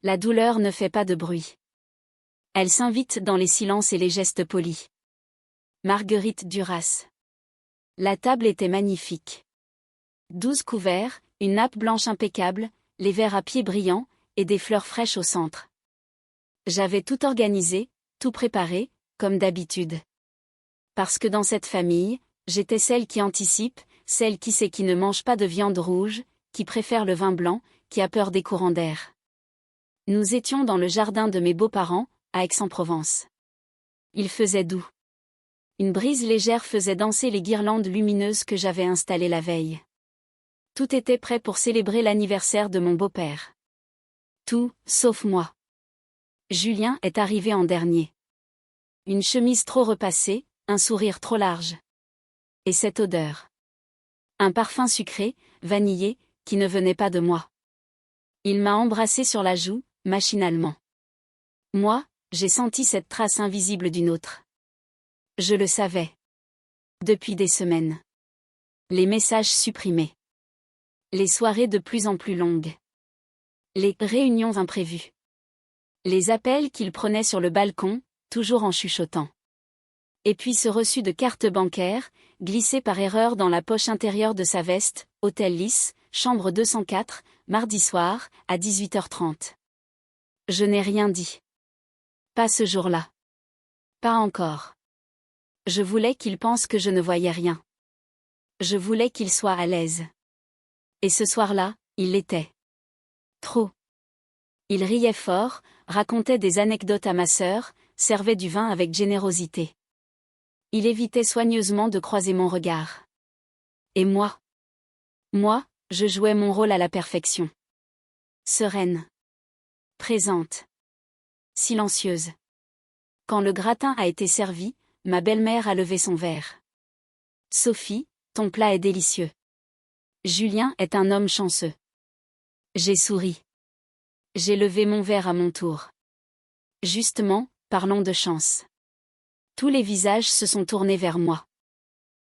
La douleur ne fait pas de bruit. Elle s'invite dans les silences et les gestes polis. Marguerite Duras. La table était magnifique. 12 couverts, une nappe blanche impeccable, les verres à pieds brillants, et des fleurs fraîches au centre. J'avais tout organisé, tout préparé, comme d'habitude. Parce que dans cette famille, j'étais celle qui anticipe, celle qui sait qui ne mange pas de viande rouge, qui préfère le vin blanc, qui a peur des courants d'air. Nous étions dans le jardin de mes beaux-parents, à Aix-en-Provence. Il faisait doux. Une brise légère faisait danser les guirlandes lumineuses que j'avais installées la veille. Tout était prêt pour célébrer l'anniversaire de mon beau-père. Tout, sauf moi. Julien est arrivé en dernier. Une chemise trop repassée, un sourire trop large. Et cette odeur. Un parfum sucré, vanillé, qui ne venait pas de moi. Il m'a embrassé sur la joue, machinalement. Moi, j'ai senti cette trace invisible d'une autre. Je le savais. Depuis des semaines. Les messages supprimés. Les soirées de plus en plus longues. Les réunions imprévues. Les appels qu'il prenait sur le balcon, toujours en chuchotant. Et puis ce reçu de carte bancaire, glissé par erreur dans la poche intérieure de sa veste, Hôtel Lys, chambre 204, mardi soir, à 18h30. Je n'ai rien dit. Pas ce jour-là. Pas encore. Je voulais qu'il pense que je ne voyais rien. Je voulais qu'il soit à l'aise. Et ce soir-là, il l'était. Trop. Il riait fort, racontait des anecdotes à ma sœur, servait du vin avec générosité. Il évitait soigneusement de croiser mon regard. Et moi, je jouais mon rôle à la perfection. Sereine. Présente. Silencieuse. Quand le gratin a été servi, ma belle-mère a levé son verre. Sophie, ton plat est délicieux. Julien est un homme chanceux. J'ai souri. J'ai levé mon verre à mon tour. Justement, parlons de chance. Tous les visages se sont tournés vers moi.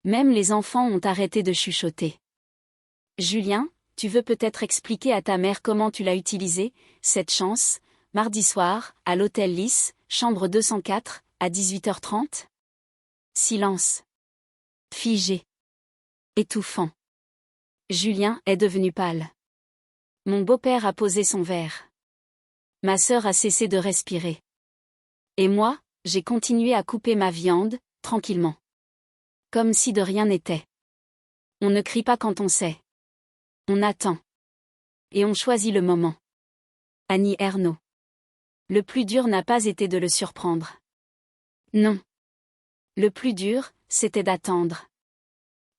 Même les enfants ont arrêté de chuchoter. Julien, tu veux peut-être expliquer à ta mère comment tu l'as utilisée, cette chance, mardi soir, à l'Hôtel Lys, chambre 204, à 18h30 ? Silence. Figé. Étouffant. Julien est devenu pâle. Mon beau-père a posé son verre. Ma sœur a cessé de respirer. Et moi, j'ai continué à couper ma viande, tranquillement. Comme si de rien n'était. On ne crie pas quand on sait. On attend. Et on choisit le moment. Annie Ernaux. Le plus dur n'a pas été de le surprendre. Non. Le plus dur, c'était d'attendre.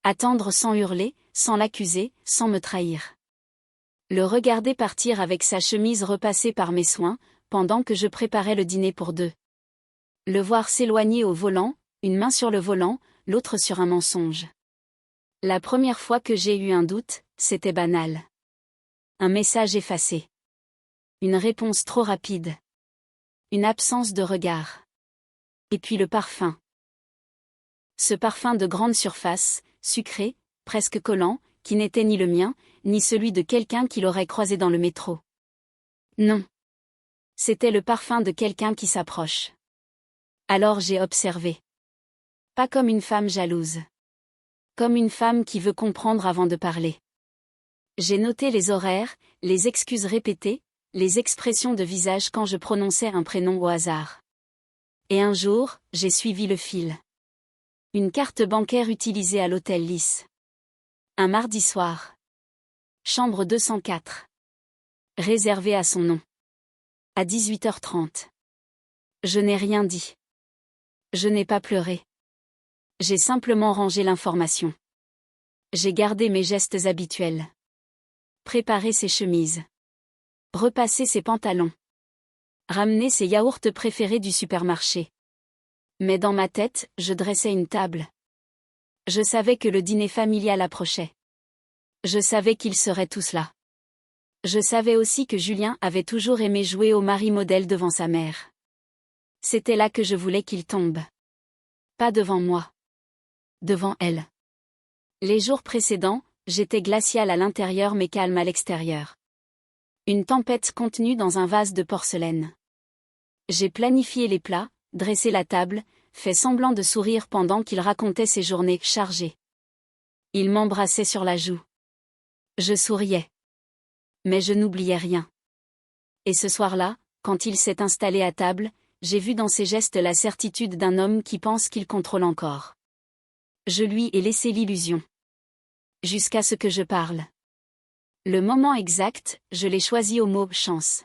Attendre sans hurler, sans l'accuser, sans me trahir. Le regarder partir avec sa chemise repassée par mes soins, pendant que je préparais le dîner pour deux. Le voir s'éloigner au volant, une main sur le volant, l'autre sur un mensonge. La première fois que j'ai eu un doute, c'était banal. Un message effacé. Une réponse trop rapide. Une absence de regard. Et puis le parfum. Ce parfum de grande surface, sucré, presque collant, qui n'était ni le mien, ni celui de quelqu'un qui l'aurait croisé dans le métro. Non. C'était le parfum de quelqu'un qui s'approche. Alors j'ai observé. Pas comme une femme jalouse. Comme une femme qui veut comprendre avant de parler. J'ai noté les horaires, les excuses répétées, les expressions de visage quand je prononçais un prénom au hasard. Et un jour, j'ai suivi le fil. Une carte bancaire utilisée à l'Hôtel Lys. Un mardi soir. Chambre 204. Réservée à son nom. À 18h30. Je n'ai rien dit. Je n'ai pas pleuré. J'ai simplement rangé l'information. J'ai gardé mes gestes habituels. Préparé ses chemises. Repasser ses pantalons. Ramener ses yaourts préférés du supermarché. Mais dans ma tête, je dressais une table. Je savais que le dîner familial approchait. Je savais qu'ils seraient tous là. Je savais aussi que Julien avait toujours aimé jouer au mari modèle devant sa mère. C'était là que je voulais qu'il tombe. Pas devant moi. Devant elle. Les jours précédents, j'étais glaciale à l'intérieur mais calme à l'extérieur. Une tempête contenue dans un vase de porcelaine. J'ai planifié les plats, dressé la table, fait semblant de sourire pendant qu'il racontait ses journées chargées. Il m'embrassait sur la joue. Je souriais. Mais je n'oubliais rien. Et ce soir-là, quand il s'est installé à table, j'ai vu dans ses gestes la certitude d'un homme qui pense qu'il contrôle encore. Je lui ai laissé l'illusion. Jusqu'à ce que je parle. Le moment exact, je l'ai choisi au mot « chance ».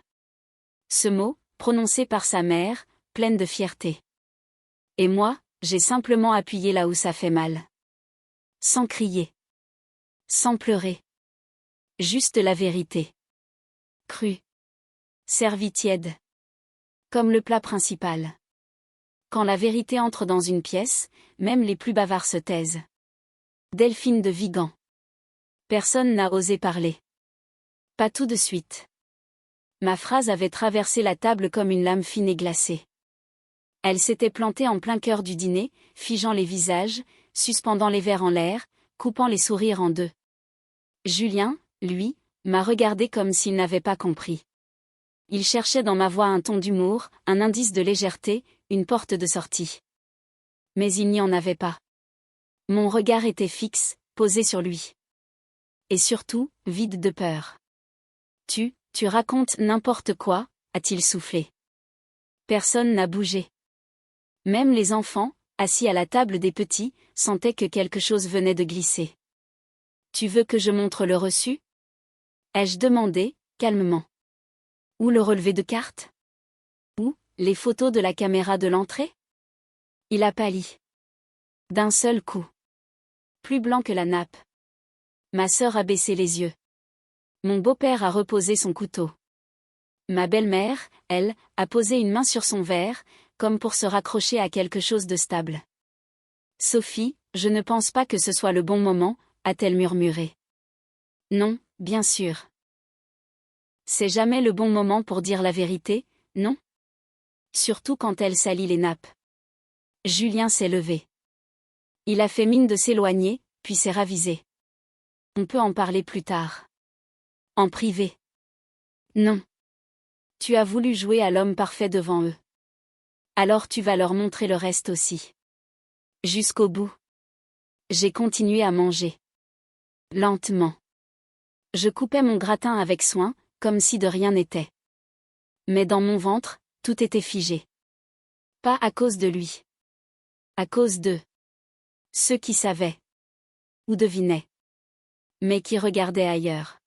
Ce mot, prononcé par sa mère, pleine de fierté. Et moi, j'ai simplement appuyé là où ça fait mal. Sans crier. Sans pleurer. Juste la vérité. Crue. Servie tiède. Comme le plat principal. Quand la vérité entre dans une pièce, même les plus bavards se taisent. Delphine de Vigan. Personne n'a osé parler. Pas tout de suite. Ma phrase avait traversé la table comme une lame fine et glacée. Elle s'était plantée en plein cœur du dîner, figeant les visages, suspendant les verres en l'air, coupant les sourires en deux. Julien, lui, m'a regardé comme s'il n'avait pas compris. Il cherchait dans ma voix un ton d'humour, un indice de légèreté, une porte de sortie. Mais il n'y en avait pas. Mon regard était fixe, posé sur lui. Et surtout, vide de peur. Tu racontes n'importe quoi, a-t-il soufflé. Personne n'a bougé. Même les enfants, assis à la table des petits, sentaient que quelque chose venait de glisser. Tu veux que je montre le reçu ? Ai-je demandé, calmement. Ou le relevé de cartes ? Ou les photos de la caméra de l'entrée ? Il a pâli. D'un seul coup. Plus blanc que la nappe. Ma sœur a baissé les yeux. Mon beau-père a reposé son couteau. Ma belle-mère, elle, a posé une main sur son verre, comme pour se raccrocher à quelque chose de stable. Sophie, je ne pense pas que ce soit le bon moment, a-t-elle murmuré. Non, bien sûr. C'est jamais le bon moment pour dire la vérité, non ? Surtout quand elle salit les nappes. Julien s'est levé. Il a fait mine de s'éloigner, puis s'est ravisé. On peut en parler plus tard. En privé. Non. Tu as voulu jouer à l'homme parfait devant eux. Alors tu vas leur montrer le reste aussi. Jusqu'au bout. J'ai continué à manger. Lentement. Je coupais mon gratin avec soin, comme si de rien n'était. Mais dans mon ventre, tout était figé. Pas à cause de lui. À cause d'eux. Ceux qui savaient. Ou devinaient. Mais qui regardaient ailleurs.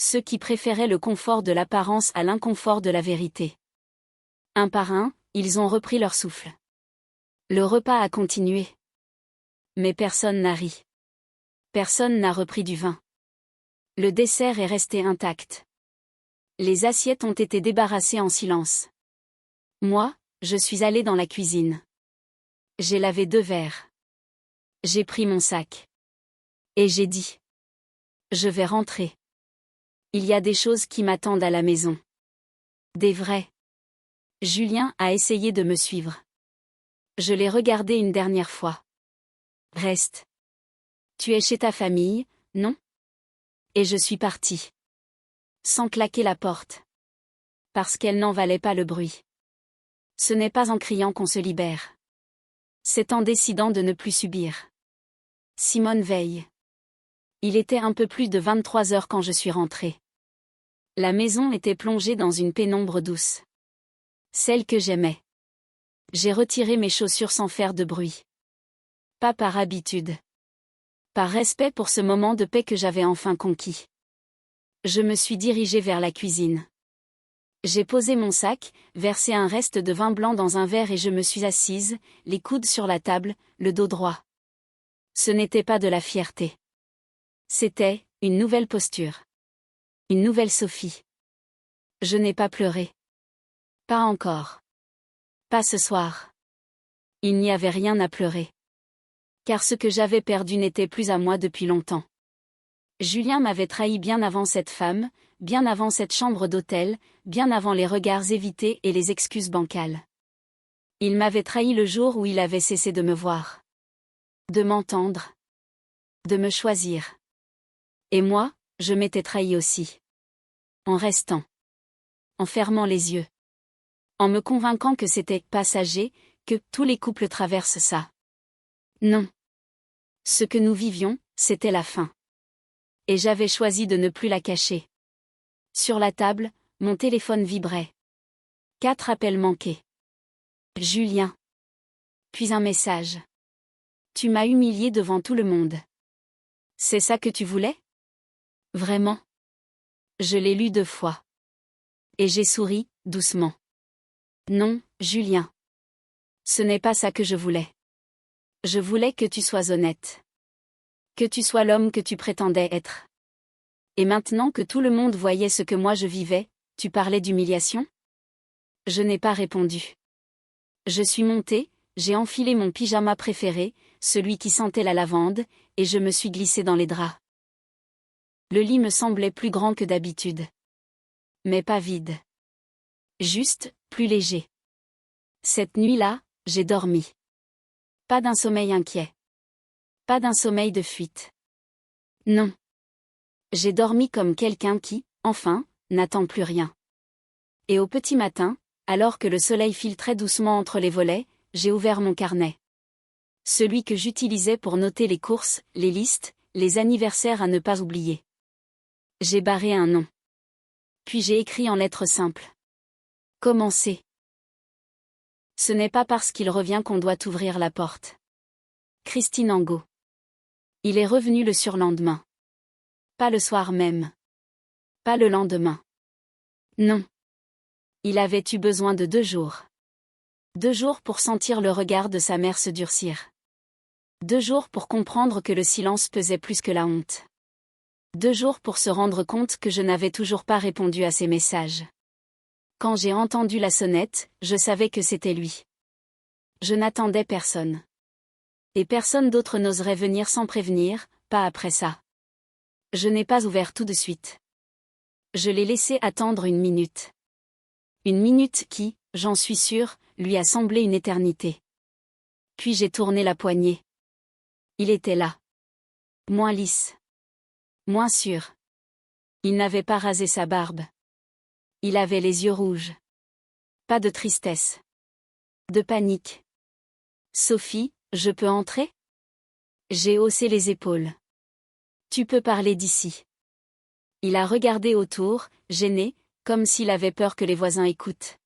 Ceux qui préféraient le confort de l'apparence à l'inconfort de la vérité. Un par un, ils ont repris leur souffle. Le repas a continué. Mais personne n'a ri. Personne n'a repris du vin. Le dessert est resté intact. Les assiettes ont été débarrassées en silence. Moi, je suis allée dans la cuisine. J'ai lavé 2 verres. J'ai pris mon sac. Et j'ai dit. Je vais rentrer. Il y a des choses qui m'attendent à la maison. Des vrais. Julien a essayé de me suivre. Je l'ai regardé une dernière fois. Reste. Tu es chez ta famille, non ? Et je suis partie. Sans claquer la porte. Parce qu'elle n'en valait pas le bruit. Ce n'est pas en criant qu'on se libère. C'est en décidant de ne plus subir. Simone Veil. Il était un peu plus de 23 heures quand je suis rentrée. La maison était plongée dans une pénombre douce. Celle que j'aimais. J'ai retiré mes chaussures sans faire de bruit. Pas par habitude. Par respect pour ce moment de paix que j'avais enfin conquis. Je me suis dirigée vers la cuisine. J'ai posé mon sac, versé un reste de vin blanc dans un verre et je me suis assise, les coudes sur la table, le dos droit. Ce n'était pas de la fierté. C'était une nouvelle posture. Une nouvelle Sophie. Je n'ai pas pleuré. Pas encore. Pas ce soir. Il n'y avait rien à pleurer. Car ce que j'avais perdu n'était plus à moi depuis longtemps. Julien m'avait trahi bien avant cette femme, bien avant cette chambre d'hôtel, bien avant les regards évités et les excuses bancales. Il m'avait trahi le jour où il avait cessé de me voir. De m'entendre. De me choisir. Et moi, je m'étais trahi aussi. En restant. En fermant les yeux. En me convainquant que c'était passager, que tous les couples traversent ça. Non. Ce que nous vivions, c'était la fin. Et j'avais choisi de ne plus la cacher. Sur la table, mon téléphone vibrait. 4 appels manqués. Julien. Puis un message. Tu m'as humilié devant tout le monde. C'est ça que tu voulais? Vraiment? Je l'ai lu 2 fois. Et j'ai souri, doucement. Non, Julien. Ce n'est pas ça que je voulais. Je voulais que tu sois honnête. Que tu sois l'homme que tu prétendais être. Et maintenant que tout le monde voyait ce que moi je vivais, tu parlais d'humiliation? Je n'ai pas répondu. Je suis montée, j'ai enfilé mon pyjama préféré, celui qui sentait la lavande, et je me suis glissée dans les draps. Le lit me semblait plus grand que d'habitude. Mais pas vide. Juste, plus léger. Cette nuit-là, j'ai dormi. Pas d'un sommeil inquiet. Pas d'un sommeil de fuite. Non. J'ai dormi comme quelqu'un qui, enfin, n'attend plus rien. Et au petit matin, alors que le soleil filtrait doucement entre les volets, j'ai ouvert mon carnet. Celui que j'utilisais pour noter les courses, les listes, les anniversaires à ne pas oublier. J'ai barré un nom. Puis j'ai écrit en lettres simples. Commencer. Ce n'est pas parce qu'il revient qu'on doit ouvrir la porte. Christine Angot. Il est revenu le surlendemain. Pas le soir même. Pas le lendemain. Non. Il avait eu besoin de 2 jours. 2 jours pour sentir le regard de sa mère se durcir. 2 jours pour comprendre que le silence pesait plus que la honte. 2 jours pour se rendre compte que je n'avais toujours pas répondu à ses messages. Quand j'ai entendu la sonnette, je savais que c'était lui. Je n'attendais personne. Et personne d'autre n'oserait venir sans prévenir, pas après ça. Je n'ai pas ouvert tout de suite. Je l'ai laissé attendre 1 minute. 1 minute qui, j'en suis sûre, lui a semblé une éternité. Puis j'ai tourné la poignée. Il était là. Moins lisse. Moins sûr. Il n'avait pas rasé sa barbe. Il avait les yeux rouges. Pas de tristesse. De panique. Sophie, je peux entrer? J'ai haussé les épaules. Tu peux parler d'ici. Il a regardé autour, gêné, comme s'il avait peur que les voisins écoutent.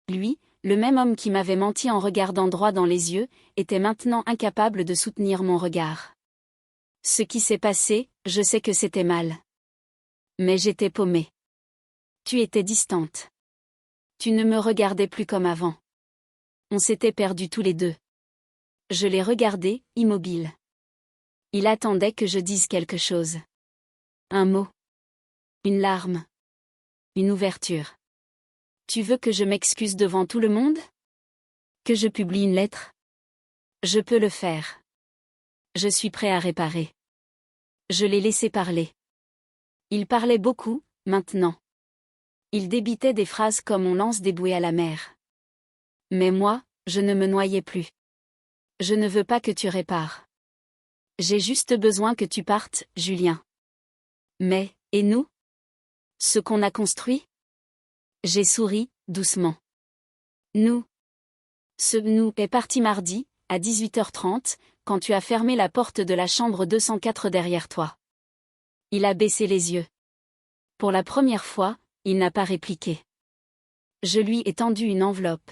Lui, le même homme qui m'avait menti en regardant droit dans les yeux, était maintenant incapable de soutenir mon regard. Ce qui s'est passé, je sais que c'était mal. Mais j'étais paumée. Tu étais distante. Tu ne me regardais plus comme avant. On s'était perdus tous les deux. Je l'ai regardé, immobile. Il attendait que je dise quelque chose. Un mot. Une larme. Une ouverture. Tu veux que je m'excuse devant tout le monde? Que je publie une lettre? Je peux le faire. Je suis prêt à réparer. Je l'ai laissé parler. Il parlait beaucoup, maintenant. Il débitait des phrases comme on lance des bouées à la mer. Mais moi, je ne me noyais plus. Je ne veux pas que tu répares. J'ai juste besoin que tu partes, Julien. Mais, et nous? Ce qu'on a construit? J'ai souri, doucement. Nous. Ce nous est parti mardi, à 18h30, quand tu as fermé la porte de la chambre 204 derrière toi. Il a baissé les yeux. Pour la première fois, il n'a pas répliqué. Je lui ai tendu une enveloppe.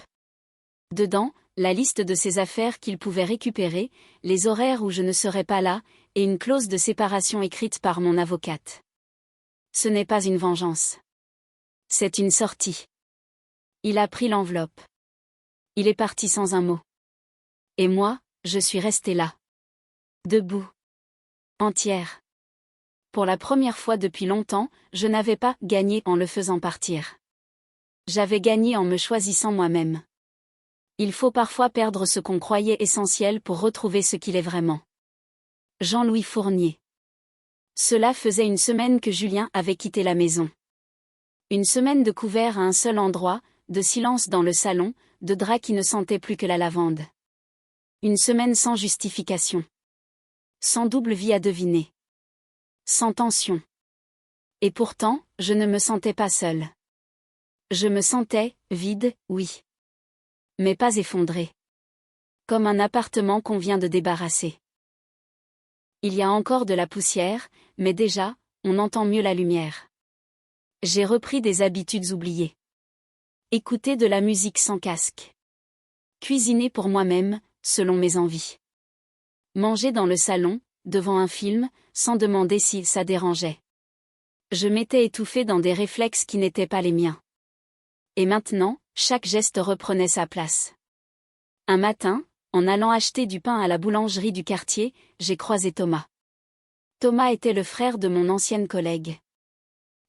Dedans, la liste de ses affaires qu'il pouvait récupérer, les horaires où je ne serais pas là, et une clause de séparation écrite par mon avocate. Ce n'est pas une vengeance. C'est une sortie. Il a pris l'enveloppe. Il est parti sans un mot. Et moi, je suis restée là. Debout. Entière. Pour la première fois depuis longtemps, je n'avais pas gagné en le faisant partir. J'avais gagné en me choisissant moi-même. Il faut parfois perdre ce qu'on croyait essentiel pour retrouver ce qu'il est vraiment. Jean-Louis Fournier. Cela faisait 1 semaine que Julien avait quitté la maison. 1 semaine de couvert à un seul endroit, de silence dans le salon, de draps qui ne sentaient plus que la lavande. 1 semaine sans justification. Sans double vie à deviner. Sans tension. Et pourtant, je ne me sentais pas seule. Je me sentais vide, oui. Mais pas effondrée. Comme un appartement qu'on vient de débarrasser. Il y a encore de la poussière, mais déjà, on entend mieux la lumière. J'ai repris des habitudes oubliées. Écouter de la musique sans casque. Cuisiner pour moi-même, selon mes envies. Manger dans le salon, devant un film, sans demander si ça dérangeait. Je m'étais étouffée dans des réflexes qui n'étaient pas les miens. Et maintenant, chaque geste reprenait sa place. Un matin, en allant acheter du pain à la boulangerie du quartier, j'ai croisé Thomas. Thomas était le frère de mon ancienne collègue.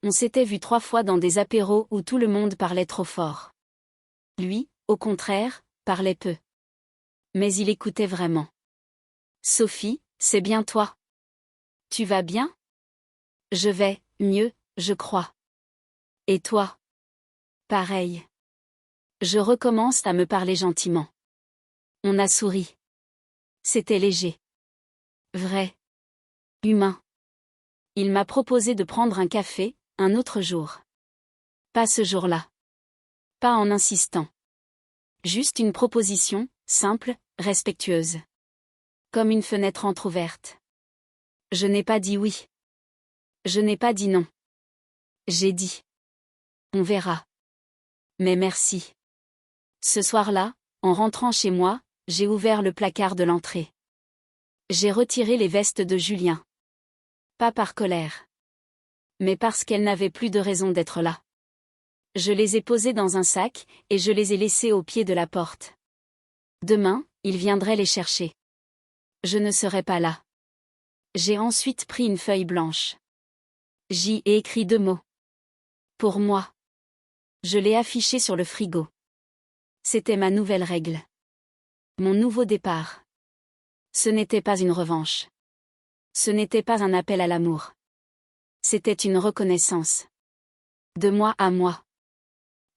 On s'était vu 3 fois dans des apéros où tout le monde parlait trop fort. Lui, au contraire, parlait peu. Mais il écoutait vraiment. « Sophie, c'est bien toi. Tu vas bien ? » « Je vais, mieux, je crois. » « Et toi ? » « Pareil. » Je recommence à me parler gentiment. On a souri. C'était léger. Vrai. Humain. Il m'a proposé de prendre un café, un autre jour. Pas ce jour-là. Pas en insistant. Juste une proposition, simple, respectueuse. Comme une fenêtre entr'ouverte. Je n'ai pas dit oui. Je n'ai pas dit non. J'ai dit. On verra. Mais merci. Ce soir-là, en rentrant chez moi, j'ai ouvert le placard de l'entrée. J'ai retiré les vestes de Julien. Pas par colère. Mais parce qu'elles n'avaient plus de raison d'être là. Je les ai posées dans un sac, et je les ai laissées au pied de la porte. Demain, il viendrait les chercher. Je ne serai pas là. J'ai ensuite pris une feuille blanche. J'y ai écrit 2 mots. Pour moi. Je l'ai affiché sur le frigo. C'était ma nouvelle règle. Mon nouveau départ. Ce n'était pas une revanche. Ce n'était pas un appel à l'amour. C'était une reconnaissance. De moi à moi.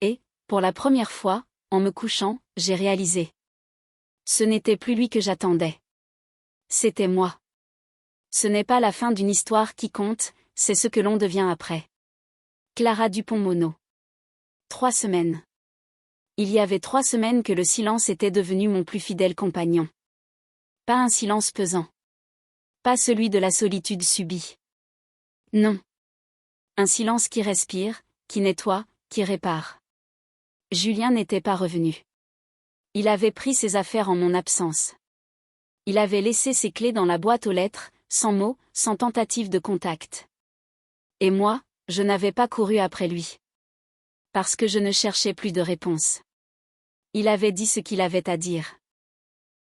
Et, pour la première fois, en me couchant, j'ai réalisé. Ce n'était plus lui que j'attendais. C'était moi. Ce n'est pas la fin d'une histoire qui compte, c'est ce que l'on devient après. Clara Dupont-Mono. 3 semaines. Il y avait 3 semaines que le silence était devenu mon plus fidèle compagnon. Pas un silence pesant. Pas celui de la solitude subie. Non. Un silence qui respire, qui nettoie, qui répare. Julien n'était pas revenu. Il avait pris ses affaires en mon absence. Il avait laissé ses clés dans la boîte aux lettres, sans mots, sans tentative de contact. Et moi, je n'avais pas couru après lui. Parce que je ne cherchais plus de réponse. Il avait dit ce qu'il avait à dire.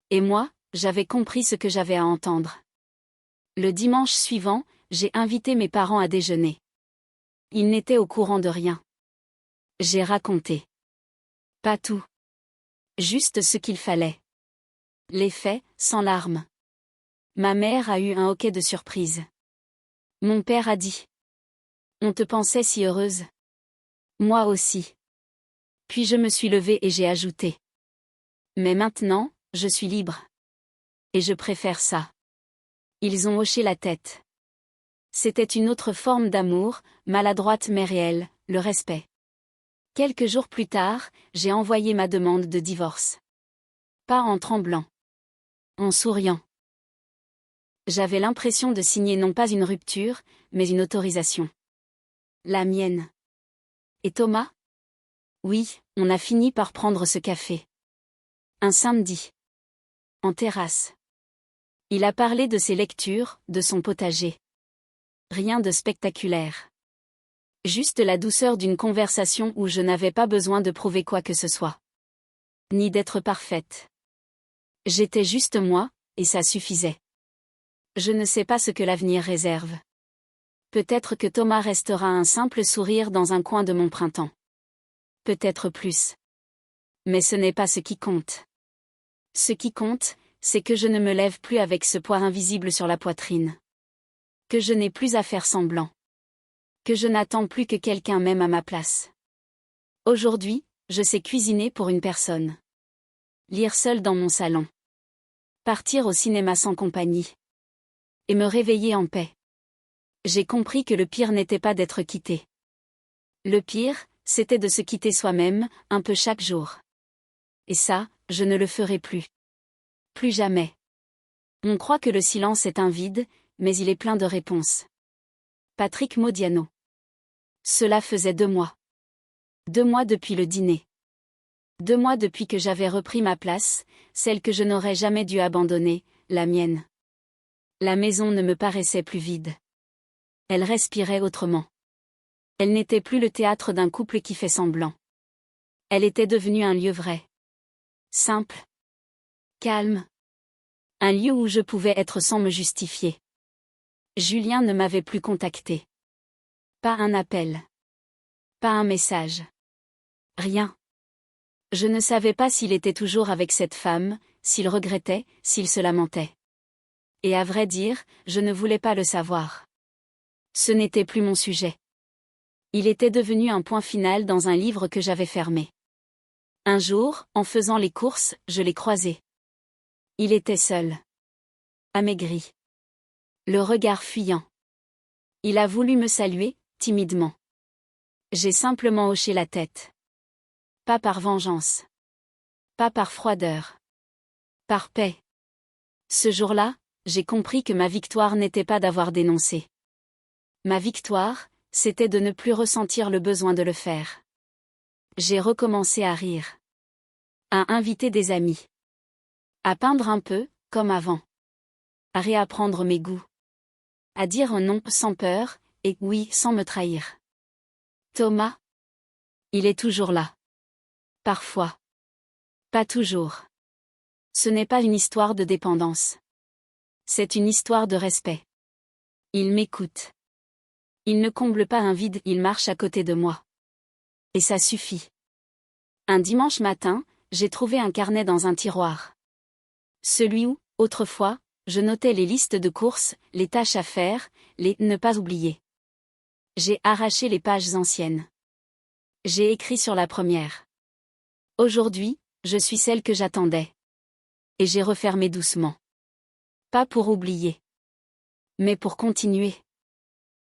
Et moi, j'avais compris ce que j'avais à entendre. Le dimanche suivant, j'ai invité mes parents à déjeuner. Ils n'étaient au courant de rien. J'ai raconté. Pas tout. Juste ce qu'il fallait. Les faits, sans larmes. Ma mère a eu un hoquet de surprise. Mon père a dit. On te pensait si heureuse. Moi aussi. Puis je me suis levée et j'ai ajouté. Mais maintenant, je suis libre. Et je préfère ça. Ils ont hoché la tête. C'était une autre forme d'amour, maladroite mais réelle, le respect. Quelques jours plus tard, j'ai envoyé ma demande de divorce. Pas en tremblant. En souriant. J'avais l'impression de signer non pas une rupture, mais une autorisation. La mienne. Et Thomas ? Oui, on a fini par prendre ce café. Un samedi. En terrasse. Il a parlé de ses lectures, de son potager. Rien de spectaculaire. Juste la douceur d'une conversation où je n'avais pas besoin de prouver quoi que ce soit. Ni d'être parfaite. J'étais juste moi, et ça suffisait. Je ne sais pas ce que l'avenir réserve. Peut-être que Thomas restera un simple sourire dans un coin de mon printemps. Peut-être plus. Mais ce n'est pas ce qui compte. Ce qui compte, c'est que je ne me lève plus avec ce poids invisible sur la poitrine. Que je n'ai plus à faire semblant. Que je n'attends plus que quelqu'un m'aime à ma place. Aujourd'hui, je sais cuisiner pour une personne. Lire seul dans mon salon. Partir au cinéma sans compagnie. Et me réveiller en paix. J'ai compris que le pire n'était pas d'être quitté. Le pire, c'était de se quitter soi-même, un peu chaque jour. Et ça, je ne le ferai plus. Plus jamais. On croit que le silence est un vide, mais il est plein de réponses. Patrick Modiano. Cela faisait 2 mois. 2 mois depuis le dîner. 2 mois depuis que j'avais repris ma place, celle que je n'aurais jamais dû abandonner, la mienne. La maison ne me paraissait plus vide. Elle respirait autrement. Elle n'était plus le théâtre d'un couple qui fait semblant. Elle était devenue un lieu vrai. Simple. Calme. Un lieu où je pouvais être sans me justifier. Julien ne m'avait plus contacté. Pas un appel. Pas un message. Rien. Je ne savais pas s'il était toujours avec cette femme, s'il regrettait, s'il se lamentait. Et à vrai dire, je ne voulais pas le savoir. Ce n'était plus mon sujet. Il était devenu un point final dans un livre que j'avais fermé. Un jour, en faisant les courses, je l'ai croisé. Il était seul. Amaigri. Le regard fuyant. Il a voulu me saluer, timidement. J'ai simplement hoché la tête. Pas par vengeance. Pas par froideur. Par paix. Ce jour-là, j'ai compris que ma victoire n'était pas d'avoir dénoncé. Ma victoire, c'était de ne plus ressentir le besoin de le faire. J'ai recommencé à rire. À inviter des amis. À peindre un peu, comme avant. À réapprendre mes goûts. À dire un non sans peur, et oui sans me trahir. Thomas. Il est toujours là. Parfois. Pas toujours. Ce n'est pas une histoire de dépendance. C'est une histoire de respect. Il m'écoute. Il ne comble pas un vide, il marche à côté de moi. Et ça suffit. Un dimanche matin, j'ai trouvé un carnet dans un tiroir. Celui où, autrefois, je notais les listes de courses, les tâches à faire, les ne pas oublier. J'ai arraché les pages anciennes. J'ai écrit sur la première. Aujourd'hui, je suis celle que j'attendais. Et j'ai refermé doucement. Pas pour oublier. Mais pour continuer.